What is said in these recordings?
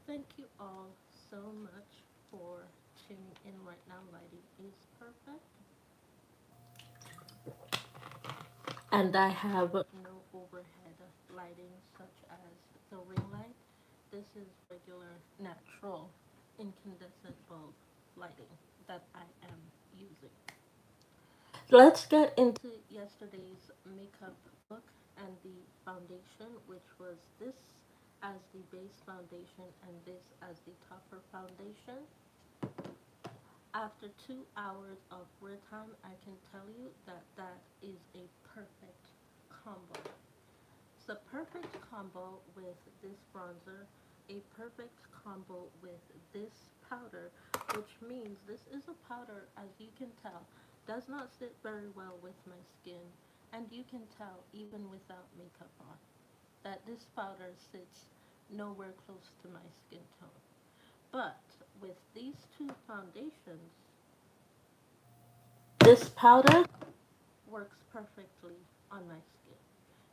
Thank you all so much for tuning in right now. Lighting is perfect, and I have no overhead lighting such as the ring light. This is regular, natural, incandescent bulb lighting that I am using. Let's get into yesterday's makeup look and the foundation, which was this as the base foundation and this as the topper foundation. After 2 hours of wear time, I can tell you that that is a perfect combo. It's a perfect combo with this bronzer, a perfect combo with this powder, which means this is a powder, as you can tell, does not sit very well with my skin, and you can tell even without makeup on that this powder sits nowhere close to my skin tone. But with these two foundations, this powder works perfectly on my skin.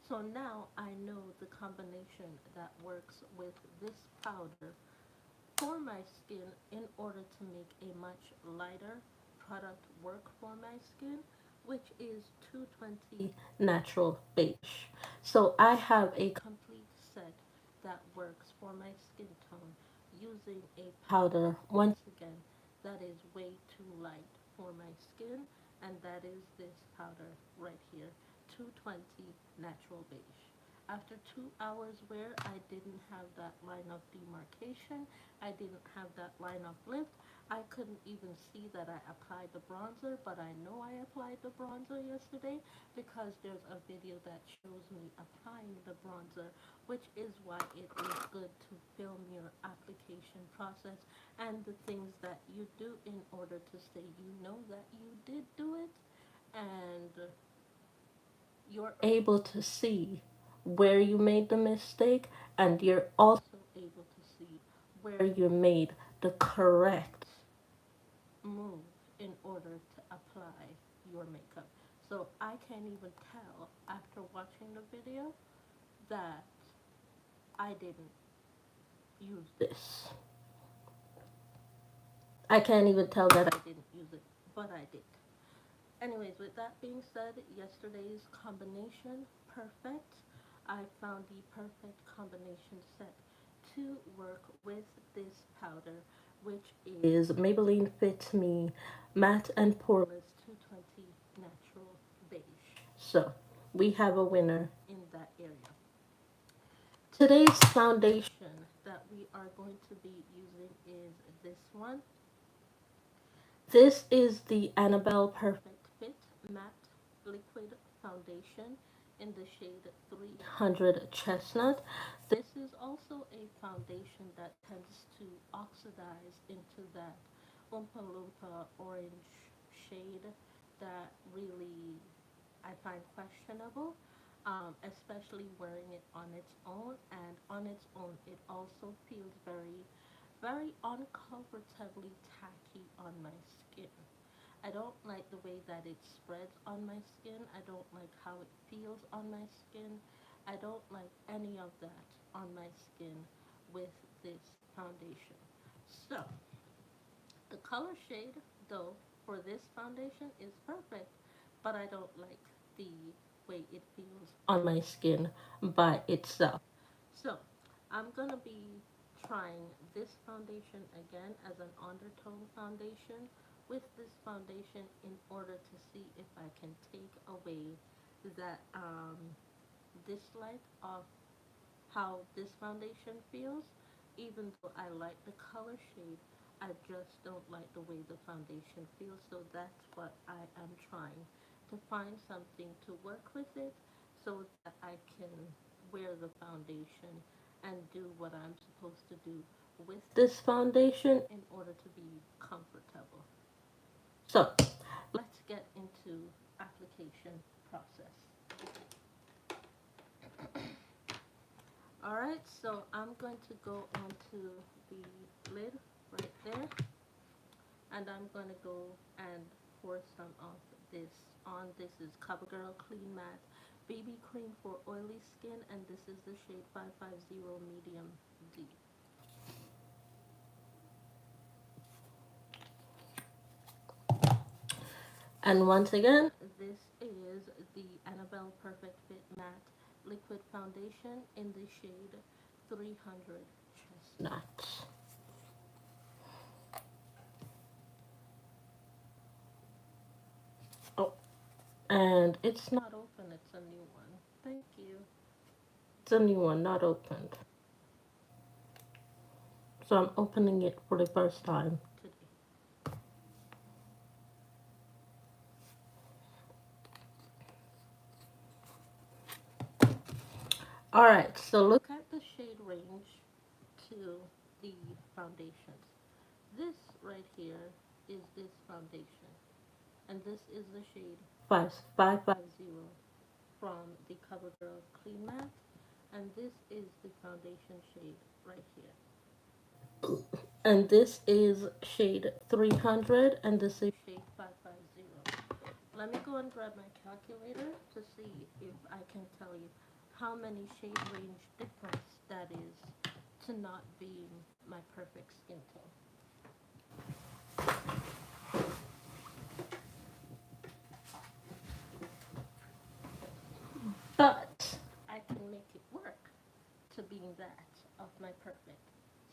So now I know the combination that works with this powder for my skin in order to make a much lighter product work for my skin, which is 220 natural beige. So I have a complete set that works for my skin tone using a powder, once again, that is way too light for my skin, and that is this powder right here, 220 natural beige. After 2 hours wear, I didn't have that line of demarcation. I didn't have that line of lift. I couldn't even see that I applied the bronzer, but I know I applied the bronzer yesterday because there's a video that shows me applying the bronzer, which is why it is good to film your application process and the things that you do in order to say you know that you did do it, and you're able to see where you made the mistake, and you're also able to see where you made the correct move in order to apply your makeup. So I can't even tell after watching the video that I didn't use this. I can't even tell that I didn't use it, but I did. Anyways, with that being said, yesterday's combination, perfect. I found the perfect combination set to work with this powder, which is Maybelline Fit Me Matte and Poreless 220 Natural Beige. So, we have a winner in that area. Today's foundation that we are going to be using is this one. This is the Annabelle Perfect Fit Matte Liquid Foundation in the shade 300 Chestnut. This is also a foundation that tends to oxidize into that Oompa Loompa orange shade that really I find questionable, especially wearing it on its own. And on its own, it also feels very, very uncomfortably tacky on my skin. I don't like the way that it spreads on my skin. I don't like how it feels on my skin. I don't like any of that on my skin with this foundation. So, the color shade, though, for this foundation is perfect, but I don't like the way it feels on my skin by itself. So, I'm gonna be trying this foundation again as an undertone foundation with this foundation in order to see if I can take away that dislike of how this foundation feels. Even though I like the color shade, I just don't like the way the foundation feels. So that's what I am trying to find something to work with it so that I can wear the foundation and do what I'm supposed to do with this foundation in order to be comfortable. So let's get into application process. Alright, so I'm going to go onto the lid right there, and I'm going to go and pour some of this on. This is CoverGirl Clean Matte BB Cream for oily skin, and this is the shade 550 Medium D. And once again, this is the Annabelle Perfect Fit Matte Liquid Foundation in the shade 300 Chestnut. Oh, and it's not open, it's a new one. Thank you. It's a new one, not opened. So I'm opening it for the first time today. Alright, so look at the shade range to the foundations. This right here is this foundation, and this is the shade 5550 from the CoverGirl Clean Matte, and this is the foundation shade right here. And this is shade 300, and this is shade 550. Let me go and grab my calculator to see if I can tell you how many shade range difference that is to not being my perfect skin tone. But I can make it work to being that of my perfect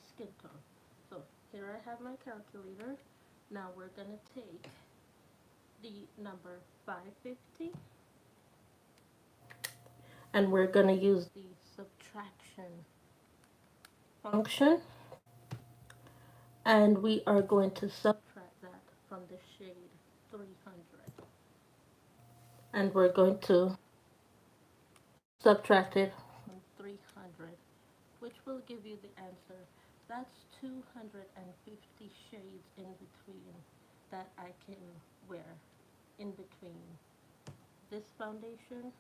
skin tone. So here I have my calculator. Now we're gonna take the number 550 and we're gonna use the subtraction function, and we are going to subtract that from the shade 300, and we're going to subtract it from 300, which will give you the answer. That's 250 shades in between that I can wear in between this foundation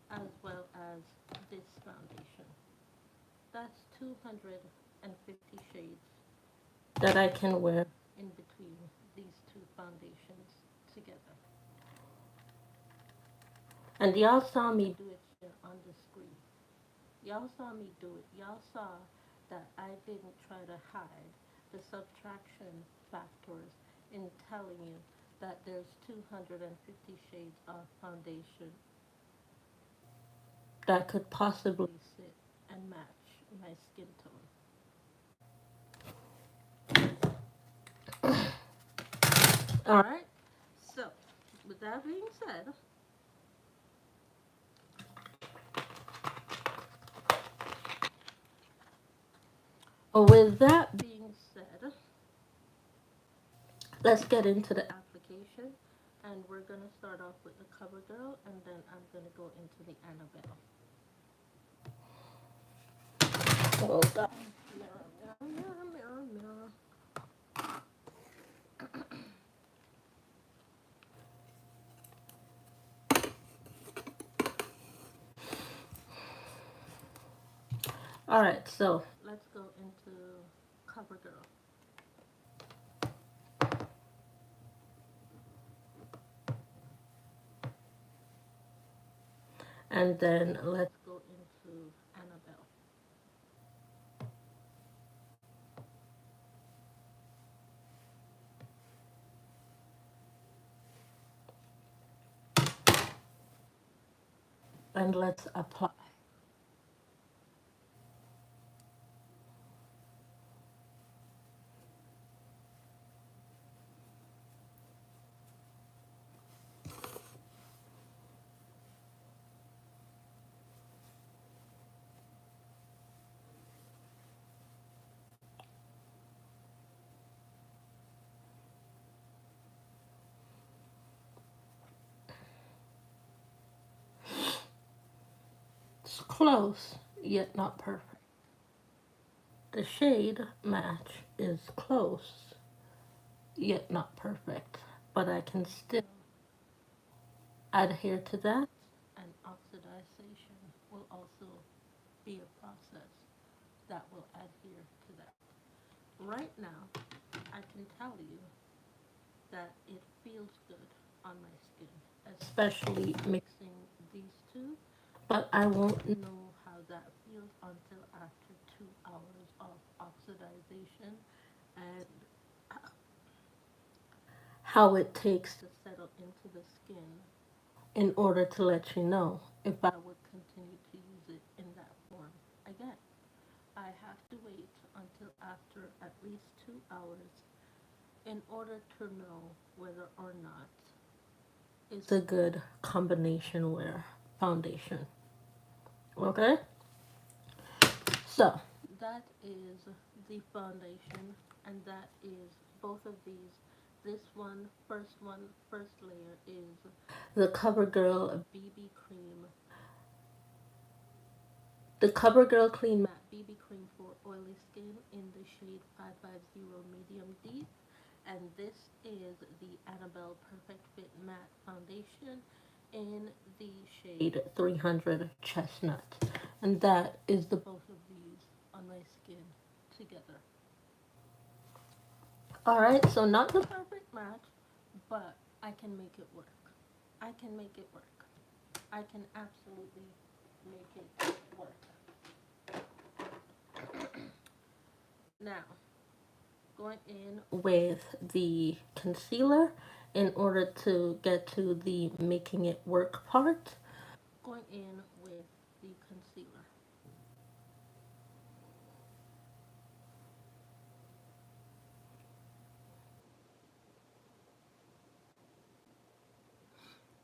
as well as this foundation. That's 250 shades that I can wear in between these two foundations together. And y'all saw me do it here on the screen. Y'all saw me do it. Y'all saw that I didn't try to hide the subtraction factors in telling you that there's 250 shades of foundation that could possibly sit and match my skin tone. Alright, so with that being said, with that being said, let's get into the application, and we're gonna start off with the CoverGirl, and then I'm gonna go into the Annabelle. Hold on. Mirror, mirror, mirror, mirror. All right, so let's go into CoverGirl. And then let's go into Annabelle. And let's apply. It's close, yet not perfect. The shade match is close, yet not perfect. But I can still adhere to that, and oxidization will also be a process that will adhere to that. Right now, I can tell you that it feels good on my skin, especially mixing these two, but I won't know how that feels until after 2 hours of oxidization and how it takes to settle into the skin in order to let you know if I would continue to use it in that form again. I have to wait until after at least 2 hours in order to know whether or not it's a good combination wear foundation. Okay? So, that is the foundation, and that is both of these. This first layer is the CoverGirl BB Cream, the CoverGirl Clean Matte BB Cream for oily skin in the shade 550 Medium Deep. And this is the Annabelle Perfect Fit Matte Foundation in the shade 300 Chestnut. And that is the both of these on my skin together. Alright, so not the perfect match, but I can make it work. I can make it work. I can absolutely make it work. Now, going in with the concealer in order to get to the making it work part. Going in with the concealer.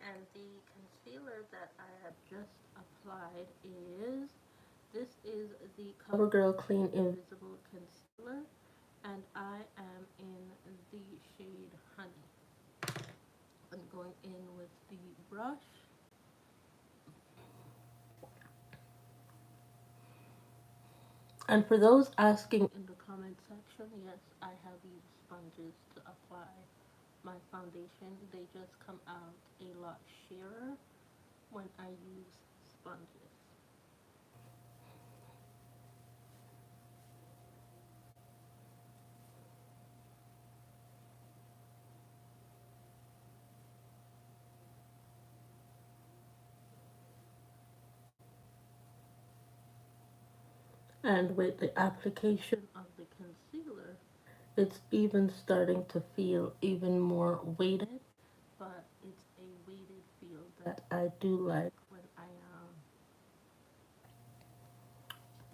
And the concealer that I have just applied is, this is the CoverGirl Clean Invisible Concealer, and I am in the shade Honey. I'm going in with the brush. And for those asking in the comment section, yes, I have used sponges to apply my foundation. They just come out a lot sheerer when I use sponges. And with the application of the concealer, it's even starting to feel even more weighted, but it's a weighted feel that I do like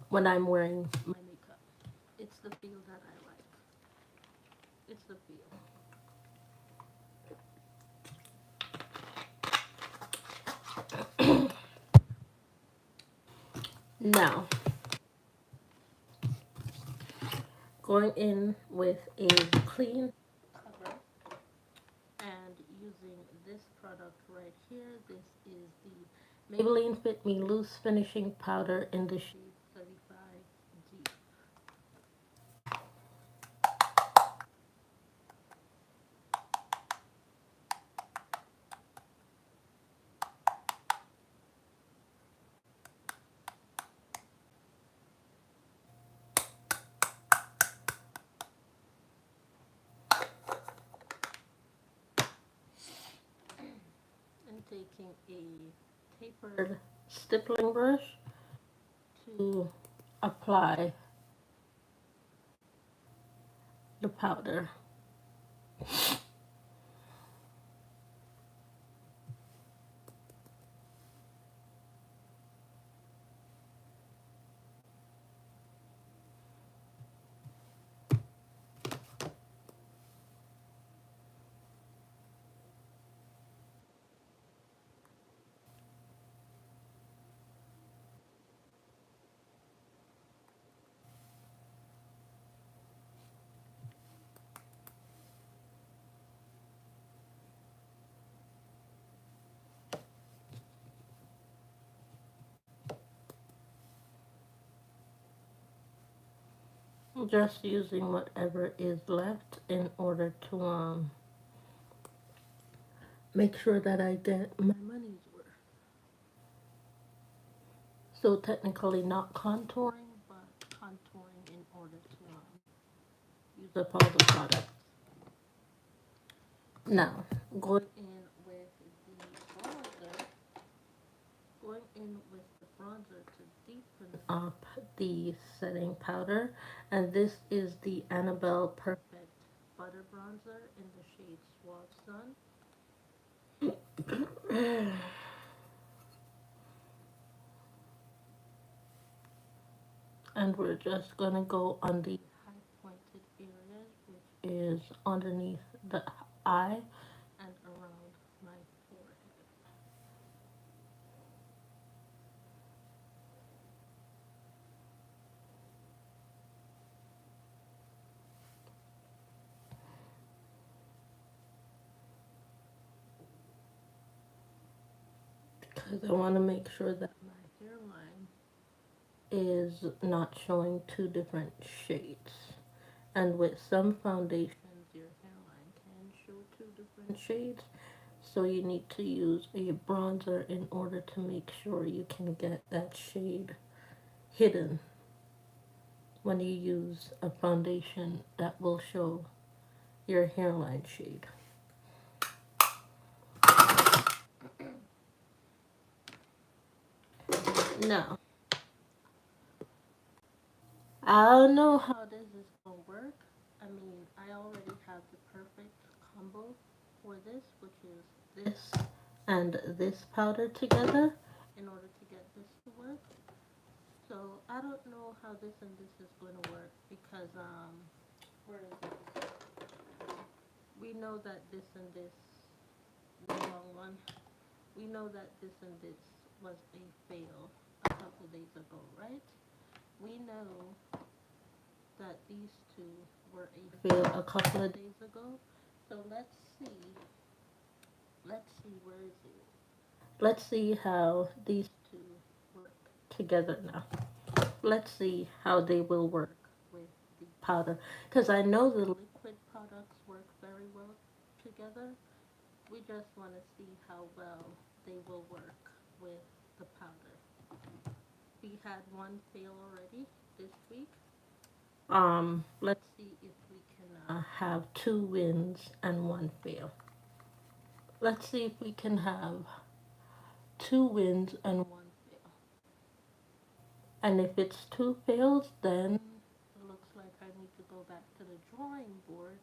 when I'm wearing my makeup. It's the feel that I like. It's the feel. Now, going in with a clean cover and using this product right here. This is the Maybelline Fit Me Loose Finishing Powder in the shade 35G. And taking a tapered stippling brush to apply the powder. Just using whatever is left in order to make sure that I get my money's worth. So technically not contouring, but contouring in order to use up all the products. Now, going in with the bronzer, going in with the bronzer to deepen up the setting powder, and this is the Annabelle Perfect Butter Bronzer in the shade Suave Sun. And we're just gonna go on the high pointed areas, which is underneath the eye and around my forehead. Because I want to make sure that my hairline is not showing two different shades. And with some foundations, your hairline can show two different shades. So you need to use a bronzer in order to make sure you can get that shade hidden when you use a foundation that will show your hairline shade. Now, I don't know how this is gonna work. I mean, I already have the perfect combo for this, which is this and this powder together in order to get this to work. So I don't know how this and this is going to work because where is it? We know that this and this, the wrong one. We know that this and this was a fail a couple days ago, right? We know that these two were a fail a couple of days ago. So see. Let's see where is it. Let's see how these two work together now. Let's see how they will work with the powder. Because I know the liquid products work very well together. We just want to see how well they will work with the powder. We had one fail already this week. Let's see if we can have two wins and one fail. Let's see if we can have two wins and one fail. And if it's two fails, then it looks like I need to go back to the drawing board,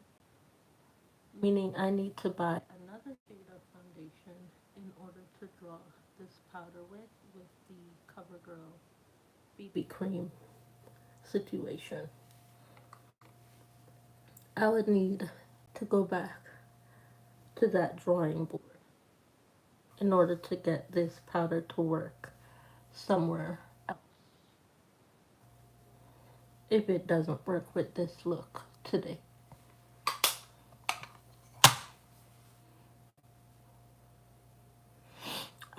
meaning I need to buy another shade of foundation in order to draw this powder with the CoverGirl BB cream situation. I would need to go back to that drawing board in order to get this powder to work somewhere else if it doesn't work with this look today.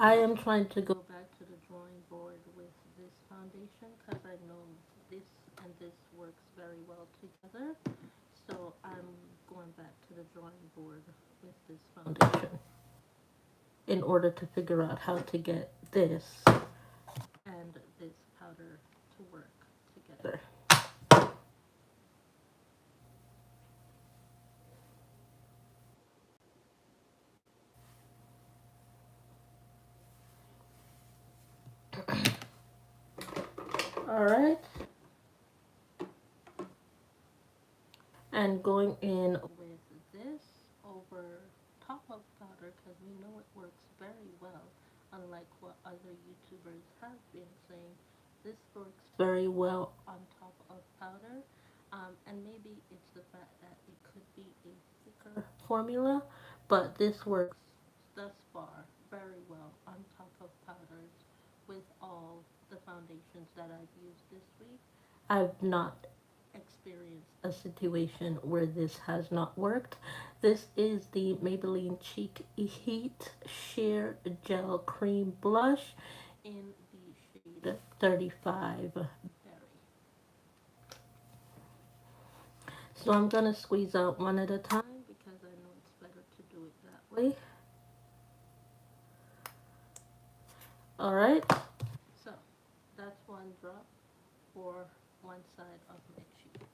I am trying to go back to the drawing board with this foundation because I know this and this works very well together. So I'm going back to the drawing board with this foundation in order to figure out how to get this and this powder to work together. All right. And going in with this over top of powder because we know it works very well, unlike what other YouTubers have been saying. This works very well on top of powder, and maybe it's the fact that it could be a thicker formula, but this works thus far very well on top of powders with all the foundations that I've used this week. I've not experienced a situation where this has not worked. This is the Maybelline Cheek Heat Sheer Gel Cream Blush in the shade 35 Berry. So I'm going to squeeze out one at a time because I know it's better to do it that way. Alright, so that's one drop for one side of my cheek.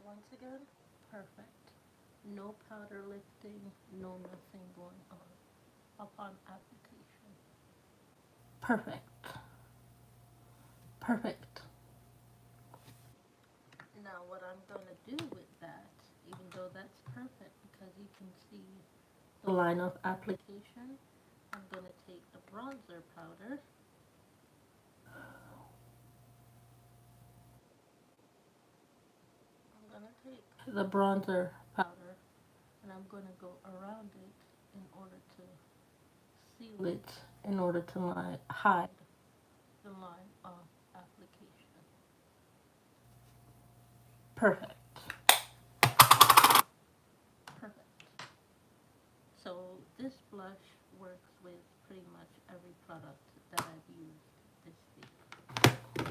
once again, perfect. No powder lifting, no nothing going on upon application. Perfect. Perfect. Now what I'm going to do with that, even though that's perfect because you can see the line of application, I'm going to take the bronzer powder. I'm going to take the bronzer powder and I'm going to go around it in order to seal it, in order to hide the line of application. Perfect. Perfect. So this blush works with pretty much every product that I've used this week.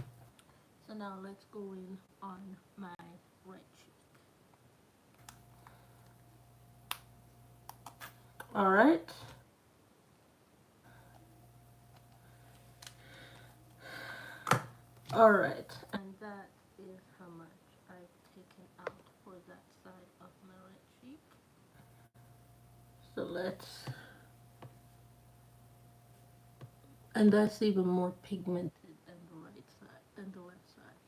So now let's go in on my right cheek. All right. All right. And that is how much I've taken out for that side of my right cheek. So let's, and that's even more pigmented than the right side, than the left side.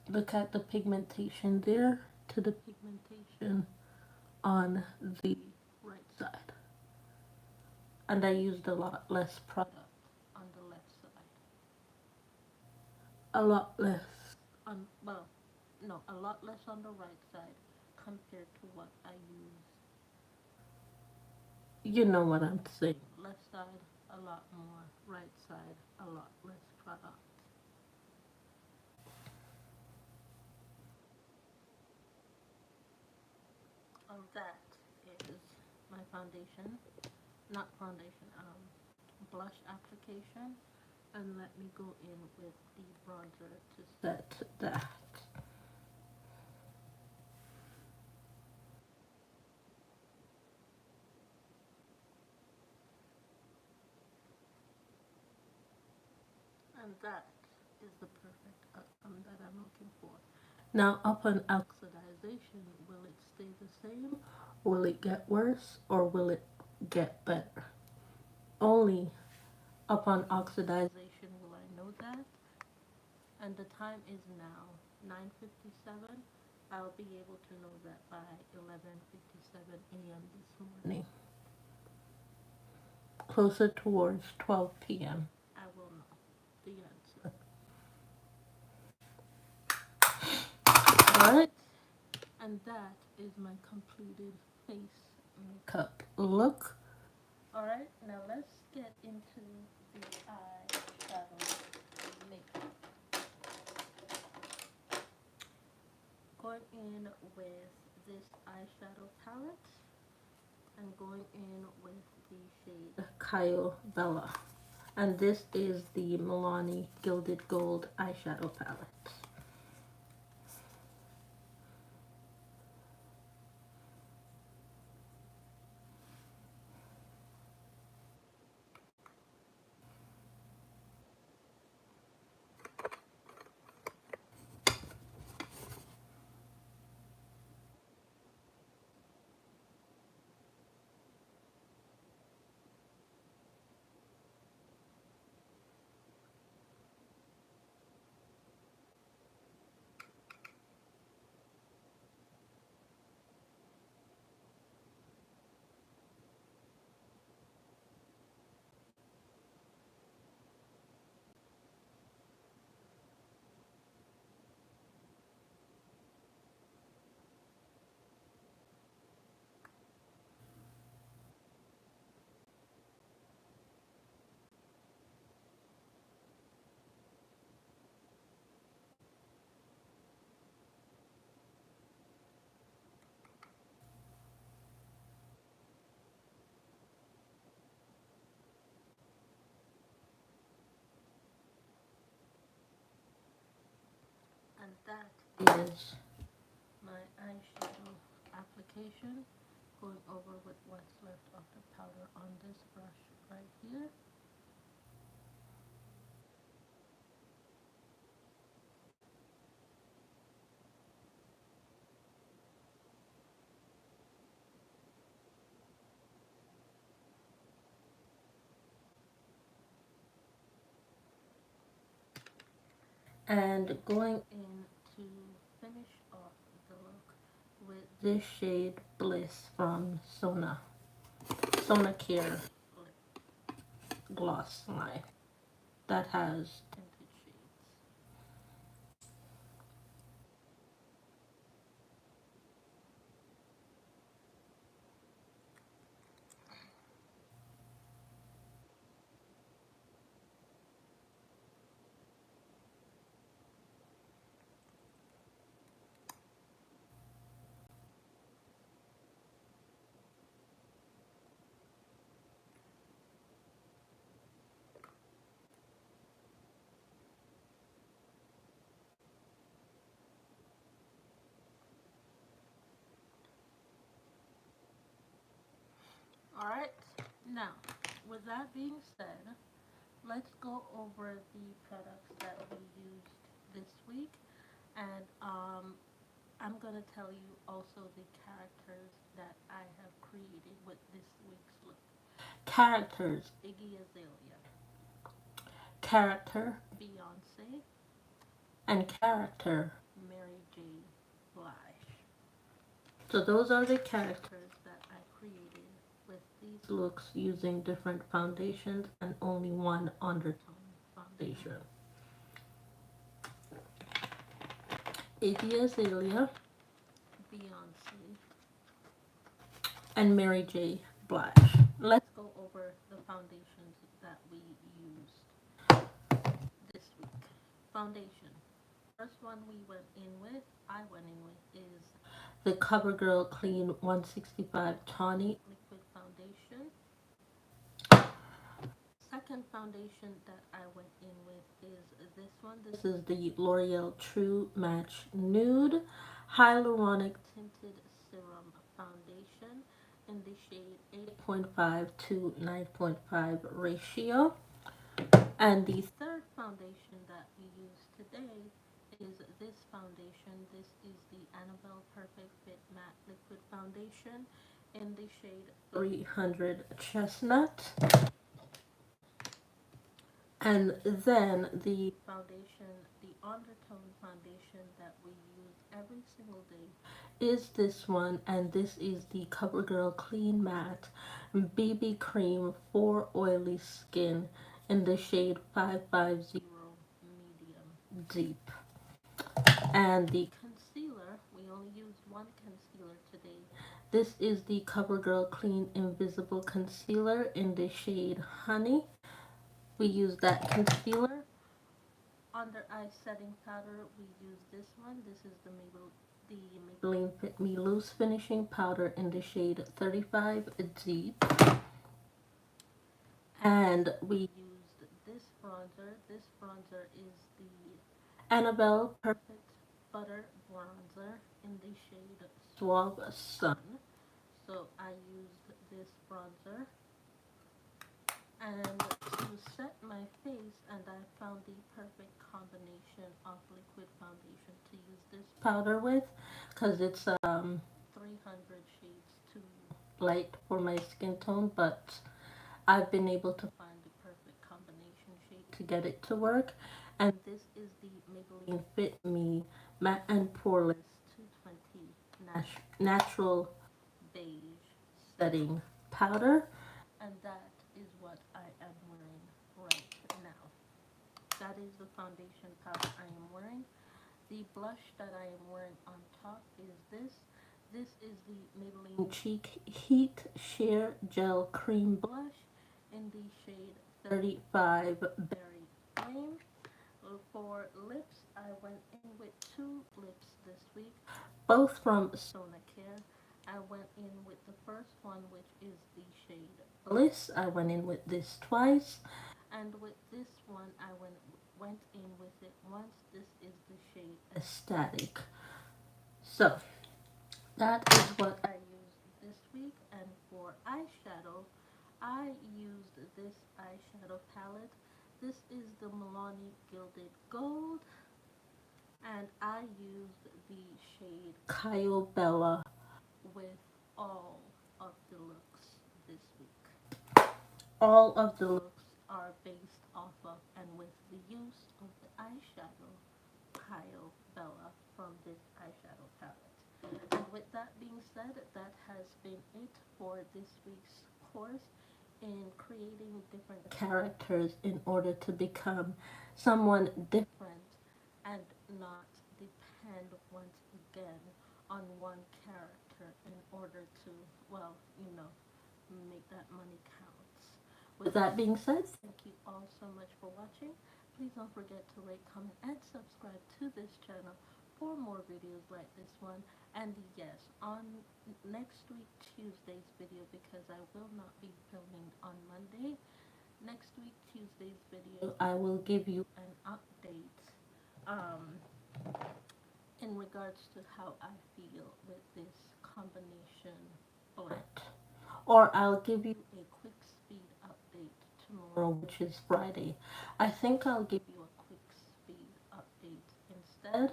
Look at the pigmentation there to the pigmentation on the right side. And I used a lot less product on the left side. A lot less on, well, no, a lot less on the right side compared to what I use. You know what I'm saying. Left side, a lot more. Right side, a lot less product. That is my foundation, not foundation, blush application. And let me go in with the bronzer to set that. And that is the perfect outcome that I'm looking for. Now, upon oxidization, will it stay the same? Will it get worse? Or will it get better? Only upon oxidization will I know that. And the time is now 9:57. I'll be able to know that by 11:57 a.m. this morning. Closer towards 12 p.m. I will know the answer. Alright, and that is my completed face makeup look. Alright, now let's get into the eyeshadow makeup. Going in with this eyeshadow palette and going in with the shade Kyle Bella. And this is the Milani Gilded Gold eyeshadow palette. And that is my eyeshadow application. Going over with what's left of the powder on this brush right here. And going in to finish off the look with this shade Bliss from Sona Care gloss line that has tinted shades. Alright, now with that being said, let's go over the products that we used this week, and I'm gonna tell you also the characters that I have created with this week's look. Characters: Iggy Azalea, character Beyonce, and character Mary J. Blige. So those are the characters that I created with these looks using different foundations and only one undertone foundation. Iggy Azalea, Beyonce, and Mary J. Blige. Let's go over the foundations that we used this week. Foundation. First one we went in with, I went in with, is the CoverGirl Clean 165 Tawny Liquid Foundation. Second foundation that I went in with is this one. This is the L'Oreal True Match Nude Hyaluronic Tinted Serum Foundation in the shade 8.5 to 9.5 ratio. And the third foundation that we use today is this foundation. This is the Annabelle Perfect Fit Matte Liquid Foundation in the shade 300 Chestnut. And then the foundation, the undertone foundation that we use every single day is this one, and this is the CoverGirl Clean Matte BB Cream for Oily Skin in the shade 550 Medium Deep. And the concealer, we only use one concealer today. This is the CoverGirl Clean Invisible Concealer in the shade Honey. We use that concealer. Under eye setting powder, we use this one. This is the Maybelline Fit Me Loose Finishing Powder in the shade 35 Deep. And we used this bronzer. This bronzer is the Annabelle Perfect Butter Bronzer in the shade Suave Sun. So I used this bronzer. And to set my face, and I found the perfect combination of liquid foundation to use this powder with, because it's 300 shades too light for my skin tone, but I've been able to find the perfect combination shade to get it to work. And this is the Maybelline Fit Me Matte and Poreless 220 Natural Beige Setting Powder. And that is what I am wearing right now. That is the foundation powder I am wearing. The blush that I am wearing on top is this. This is the Maybelline Cheek Heat Sheer Gel Cream Blush in the shade 35 Berry Flame. For lips, I went in with two lips this week, both from Sonicare. I went in with the first one, which is the shade Bliss. I went in with this twice, and with this one, I went in with it once. This is the shade Ecstatic. So that is what I used this week. And for eyeshadow, I used this eyeshadow palette. This is the Milani Gilded Gold, and I used the shade Kyle Bella with all of the looks this week. All of the looks are based off of and with the use of the eyeshadow Ohio Bella from this eyeshadow palette. And with that being said, that has been it for this week's course in creating different characters in order to become someone different and not depend once again on one character in order to, well, you know, make that money counts. With that being said, thank you all so much for watching. Please don't forget to rate, comment, and subscribe to this channel for more videos like this one. And yes, on next week Tuesday's video, because I will not be filming on Monday, next week Tuesday's video, I will give you an update um, in regards to how I feel with this combination blend. Or I'll give you a quick speed update tomorrow, which is Friday. I think I'll give you a quick speed update instead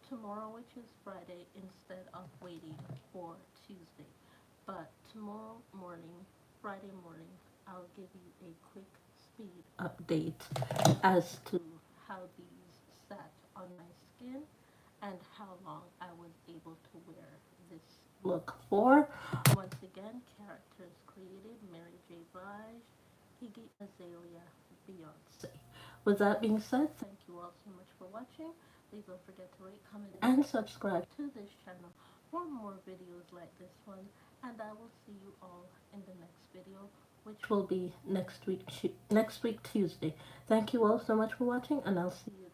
tomorrow, which is Friday, instead of waiting for Tuesday. But tomorrow morning, Friday morning, I'll give you a quick speed update as to how these sat on my skin and how long I was able to wear this look for. Once again, characters created: Mary J. Blige, Iggy Azalea, Beyonce. With that being said, thank you all so much for watching. Please don't forget to rate, comment, and subscribe to this channel for more videos like this one. And I will see you all in the next video, which will be next week Tuesday. Thank you all so much for watching, and I'll see you then.